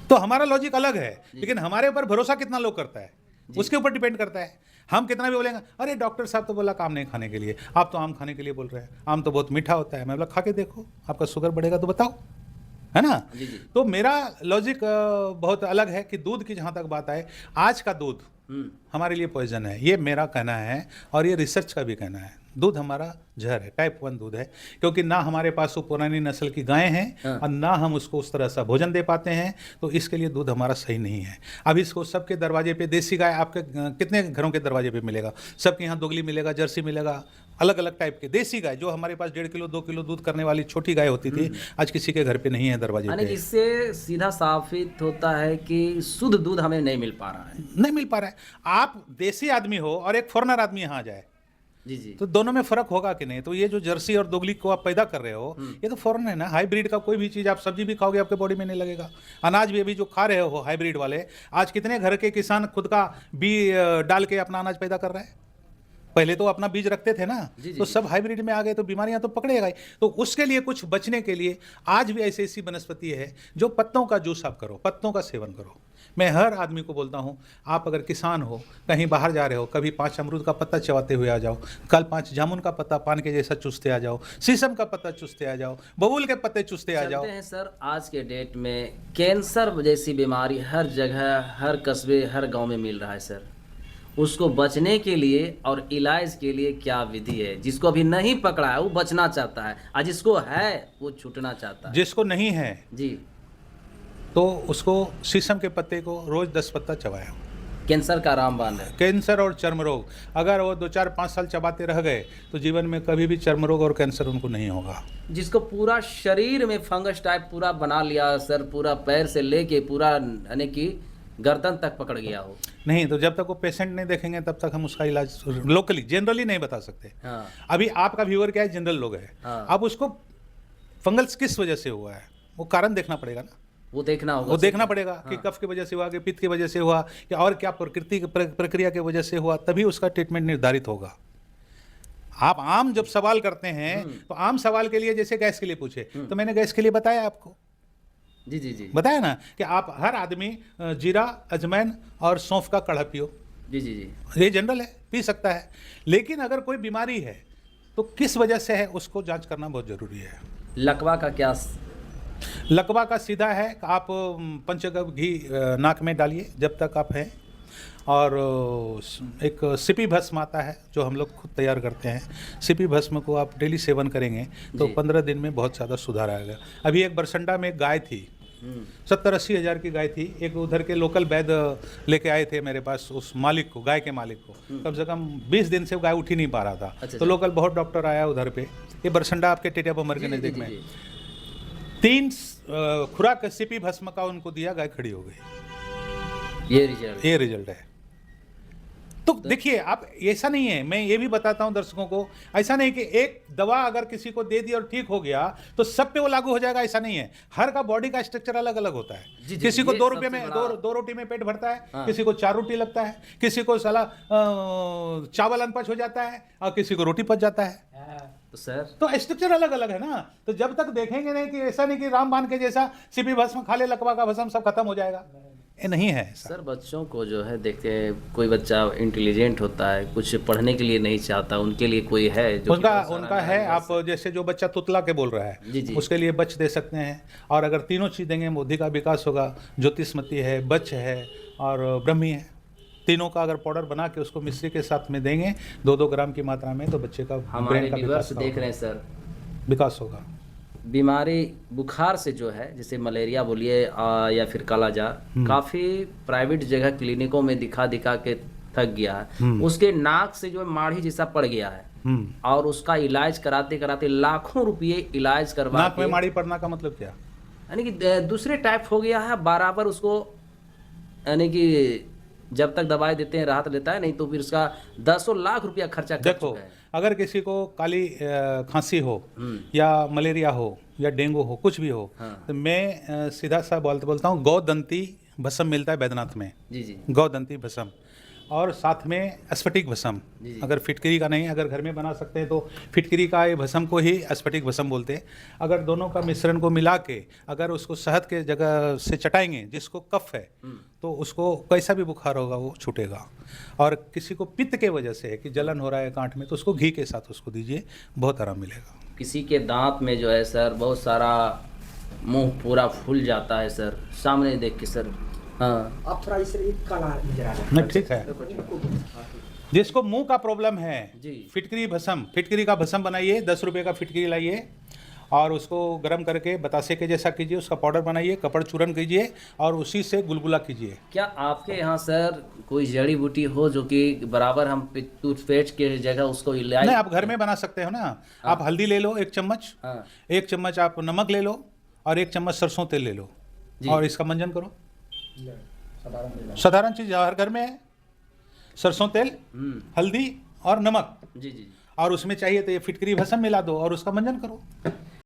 तो हमारा लॉजिक अलग है, लेकिन हमारे ऊपर भरोसा कितना लोग करता है उसके ऊपर डिपेंड करता है। हम कितना भी बोलेंगे, अरे डॉक्टर साहब तो बोला काम नहीं खाने के लिए, आप तो आम खाने के लिए बोल रहे हैं, आम तो बहुत मीठा होता है। मैं बोला खा के देखो, आपका शुगर बढ़ेगा तो बताओ, है ना। जी जी। तो मेरा लॉजिक बहुत अलग है कि दूध की जहाँ तक बात आए, आज का दूध हमारे लिए पॉइजन है, ये मेरा कहना है और ये रिसर्च का भी कहना है। दूध हमारा जहर है, टाइप 1 दूध है, क्योंकि ना हमारे पास वो पुरानी नस्ल की गायें हैं और ना हम उसको उस तरह सा भोजन दे पाते हैं, तो इसके लिए दूध हमारा सही नहीं है। अब इसको सबके दरवाजे पे देसी गाय आपके कितने घरों के दरवाजे पे मिलेगा? सबके यहाँ दोगली मिलेगा, जर्सी मिलेगा, अलग अलग टाइप के देसी गाय। जो हमारे पास 1.5 किलो 2 किलो दूध करने वाली छोटी गाय होती थी, आज किसी के घर पे नहीं है दरवाजे यानी कि पे। इससे सीधा साबित होता है कि शुद्ध दूध हमें नहीं मिल पा रहा है। नहीं मिल पा रहा है। आप देसी आदमी हो और एक फॉरेनर आदमी यहाँ आ जाए, जी जी। तो दोनों में फर्क होगा कि नहीं? तो ये जो जर्सी और दोगली को आप पैदा कर रहे हो, ये तो फॉरेन है ना। हाइब्रिड का कोई भी चीज़ आप सब्जी भी खाओगे आपके बॉडी में नहीं लगेगा। अनाज भी अभी जो खा रहे हो हाइब्रिड वाले, आज कितने घर के किसान खुद का बीज डाल के अपना अनाज पैदा कर रहे हैं? पहले तो अपना बीज रखते थे ना, तो सब हाइब्रिड में आ गए, तो बीमारियां तो पकड़ेगा ही। तो उसके लिए कुछ बचने के लिए आज भी ऐसी ऐसी वनस्पति है जो पत्तों का जूस आप करो, पत्तों का सेवन करो। मैं हर आदमी को बोलता हूँ, आप अगर किसान हो, कहीं बाहर जा रहे हो, कभी 5 अमरूद का पत्ता चबाते हुए आ जाओ, कल 5 जामुन का पत्ता पान के जैसा चूसते आ जाओ, शीशम का पत्ता चूसते आ जाओ, बबूल के पत्ते चूसते आ जाओ। चलते हैं सर, आज के डेट में कैंसर जैसी बीमारी हर जगह, हर कस्बे, हर गांव में मिल रहा है सर। उसको बचने के लिए और इलाज के लिए क्या विधि है? जिसको अभी नहीं पकड़ा है वो बचना चाहता है, और जिसको है वो छूटना चाहता है। जिसको नहीं है जी। तो उसको शीशम के पत्ते को रोज 10 पत्ता चबाया। कैंसर का रामबाण है। कैंसर और चर्म रोग, अगर वो 2 4 5 साल चबाते रह गए तो जीवन में कभी भी चर्म रोग और कैंसर उनको नहीं होगा। जिसको पूरा शरीर में फंगस टाइप पूरा बना लिया सर, पूरा पैर से लेके पूरा यानी कि गर्दन तक पकड़ गया हो। नहीं, तो जब तक वो पेशेंट नहीं देखेंगे तब तक हम उसका इलाज लोकली जनरली नहीं बता सकते। हाँ। अभी आपका व्यूअर क्या है, जनरल लोग है। हाँ। अब उसको फंगल्स किस वजह से हुआ है, वो कारण देखना पड़ेगा ना। वो देखना होगा, वो देखना पड़ेगा कि कफ की वजह से हुआ, कि पित्त की वजह से हुआ, कि और क्या प्रकृति प्रक्रिया की वजह से हुआ, तभी उसका ट्रीटमेंट निर्धारित होगा। आप आम जब सवाल करते हैं तो आम सवाल के लिए, जैसे गैस के लिए पूछे, तो मैंने गैस के लिए बताया आपको। जी जी जी। बताया ना कि आप हर आदमी जीरा, अजमैन और सौंफ का काढ़ा पियो। जी जी जी। ये जनरल है, पी सकता है। लेकिन अगर कोई बीमारी है तो किस वजह से है उसको जांच करना बहुत जरूरी है। लकवा का क्या? लकवा का सीधा है, आप पंचगव्य घी नाक में डालिए जब तक आप हैं, और एक सिपी भस्म आता है जो हम लोग खुद तैयार करते हैं। सिपी भस्म को आप डेली सेवन करेंगे तो 15 दिन में बहुत ज़्यादा सुधार आएगा। अभी एक बरसंडा में एक गाय थी, 70-80 हज़ार की गाय थी। एक उधर के लोकल वैद्य लेके आए थे मेरे पास उस मालिक को, गाय के मालिक को। कम से कम 20 दिन से गाय उठ ही नहीं पा रहा था। अच्छा, तो लोकल बहुत डॉक्टर आया उधर पे, ये बरसंडा आपके टेटियाबमर के नज़दीक में। 3 खुराक सिपी भस्म का उनको दिया, गाय खड़ी हो गई। ये रिजल्ट है। तो देखिए, आप ऐसा नहीं है, मैं ये भी बताता हूं दर्शकों को, ऐसा नहीं कि एक दवा अगर किसी को दे दी और ठीक हो गया तो सब पे वो लागू हो जाएगा, ऐसा नहीं है। हर का बॉडी का स्ट्रक्चर अलग अलग होता है। किसी को 2 रुपये में दो रोटी में पेट भरता है, किसी को 4 रोटी लगता है, किसी को साला चावल अनपच हो जाता है और किसी को रोटी पच जाता है। तो सर, तो स्ट्रक्चर अलग अलग है ना। तो जब तक देखेंगे नहीं कि ऐसा नहीं कि रामबाण के जैसा सिपी भस्म खा ले, लकवा का भस्म सब खत्म हो जाएगा, ये नहीं है सर। बच्चों को जो है, देखते हैं कोई बच्चा इंटेलिजेंट होता है, कुछ पढ़ने के लिए नहीं चाहता, उनके लिए कोई है जो उनका है। आप जैसे जो बच्चा तुतला के बोल रहा है, जी जी, उसके लिए बच दे सकते हैं। और अगर तीनों चीज़ देंगे, बुद्धि का विकास होगा। ज्योतिषमती है, बच है और ब्रह्मी है। तीनों का अगर पाउडर बना के उसको मिश्री के साथ में देंगे 2-2 ग्राम की मात्रा में, तो बच्चे का ब्रेन का विकास देख रहे हैं सर, विकास होगा। बीमारी बुखार से जो है, जैसे मलेरिया बोलिए या फिर कालाजार, काफ़ी प्राइवेट जगह क्लिनिकों में दिखा के थक गया है। उसके नाक से जो माढ़ी जैसा पड़ गया है और उसका इलाज कराते कराते लाखों रुपये इलाज करवा। नाक में माढ़ी पड़ना का मतलब क्या? यानी कि दूसरे टाइप हो गया है बराबर उसको, यानी कि जब तक दवाई देते हैं राहत लेता है, नहीं तो फिर उसका 10 लाख रुपया खर्चा कर चुका है। अगर किसी को काली खांसी हो या मलेरिया हो या डेंगू हो, कुछ भी हो, तो मैं सीधा सा बोलता हूँ, गौदंती भस्म मिलता है बैद्यनाथ में। जी जी। गौदंती भस्म और साथ में स्फटिक भस्म। जी, जी। अगर फिटकरी का नहीं, अगर घर में बना सकते हैं तो फिटकरी का ये भस्म को ही स्फटिक भस्म बोलते हैं। अगर दोनों का मिश्रण को मिला के अगर उसको शहद के जगह से चटाएंगे, जिसको कफ है तो उसको कैसा भी बुखार होगा वो छूटेगा। और किसी को पित्त के वजह से है कि जलन हो रहा है गांठ में, तो उसको घी के साथ उसको दीजिए, बहुत आराम मिलेगा। किसी के दांत में जो है सर बहुत सारा मुंह पूरा फूल जाता है सर, सामने देख के सर। हाँ आप थोड़ा इसे एक काला नजर आ रहा है। नहीं, ठीक है। जिसको मुंह का प्रॉब्लम है, जी। फिटकरी भस्म, फिटकरी का भस्म बनाइए, 10 रुपये का फिटकरी लाइए और उसको गर्म करके बतासे के जैसा कीजिए, उसका पाउडर बनाइए, कपड़ चूरन कीजिए और उसी से गुलगुला कीजिए। क्या आपके यहाँ सर कोई जड़ी बूटी हो जो कि बराबर हम टूथपेस्ट के जगह उसको इलाज? नहीं, आप घर में बना सकते हो ना। आप हल्दी ले लो 1 चम्मच, हाँ 1 चम्मच आप नमक ले लो और 1 चम्मच सरसों तेल ले लो जी। और इसका मंजन करो। साधारण मिला। साधारण चीज़ हर घर में है, सरसों तेल, हल्दी और नमक, जी जी जी। और उसमें चाहिए तो ये फिटकरी भस्म मिला दो और उसका मंजन करो।